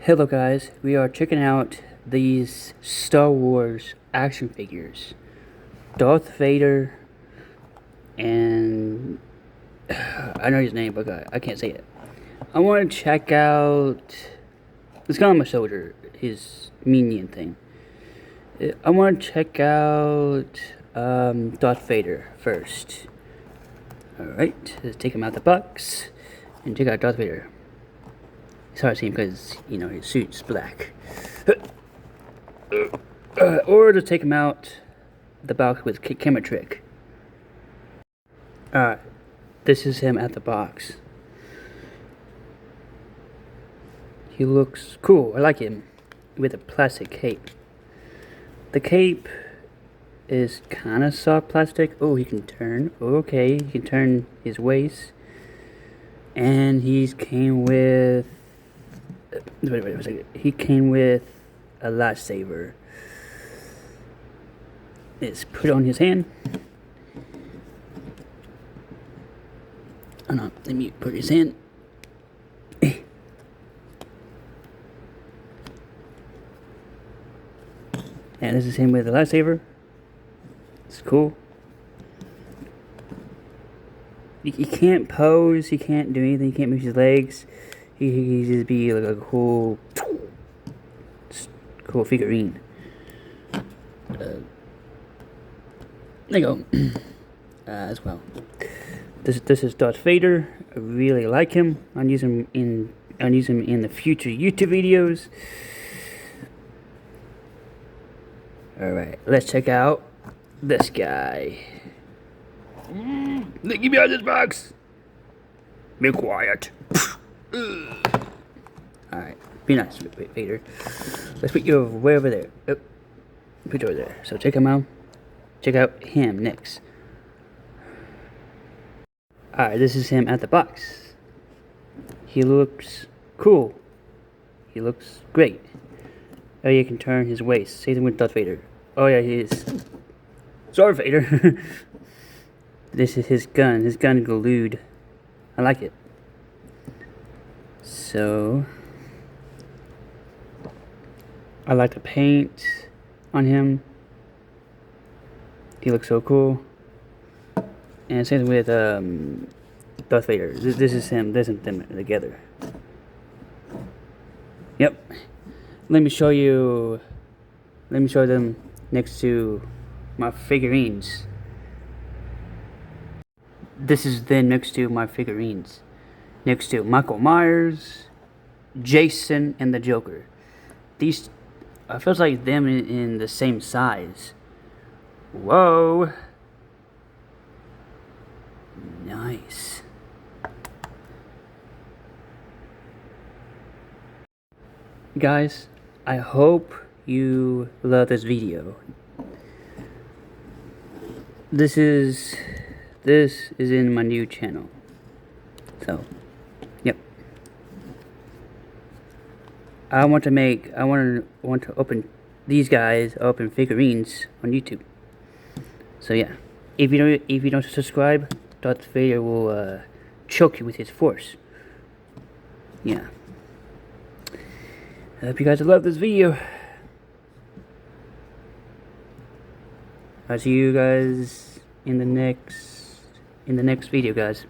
Hello guys, we are checking out these Star Wars action figures. Darth Vader and I know his name, but I can't say it. I want to check out. Let's call him a soldier, his minion thing. I want to check out Darth Vader first. Alright, let's take him out the box and check out Darth Vader. It's hard to see him because, his suit's black. Or to take him out the box with camera trick. Alright, this is him at the box. He looks cool, I like him, with a plastic cape. The cape is kind of soft plastic. Oh, he can turn. Okay, he can turn his waist. And he came with... Wait a second. He came with a lightsaber. It's put on his hand. Oh no, let me put his hand. And this is him with a lightsaber. It's cool. He can't pose, he can't do anything, he can't move his legs. He just be like a cool figurine. There you go. As well. This is Darth Vader. I really like him. I'll use him in the future YouTube videos. Alright, let's check out this guy. Get me out of this box! Be quiet. Alright, be nice, Vader. Let's put you way over there. Oh, put you over there. So check him out. Check out him next. Alright, this is him at the box. He looks cool. He looks great. Oh, you can turn his waist. Same thing with Darth Vader. Oh yeah, he is. Sorry, Vader. This is his gun. His gun glued. I like it. So, I like the paint on him. He looks so cool. And same with Darth Vader. This is him. This is them together. Yep. Let me show them next to my figurines. This is then next to my figurines. Next to Michael Myers, Jason, and the Joker. These, it feels like them in the same size. Whoa. Nice. Guys, I hope you love this video. This is in my new channel. So, yep. I want to open these guys up in figurines on YouTube. So yeah, if you don't subscribe, Darth Vader will choke you with his force. Yeah. I hope you guys love this video. I'll see you guys in the next video, guys.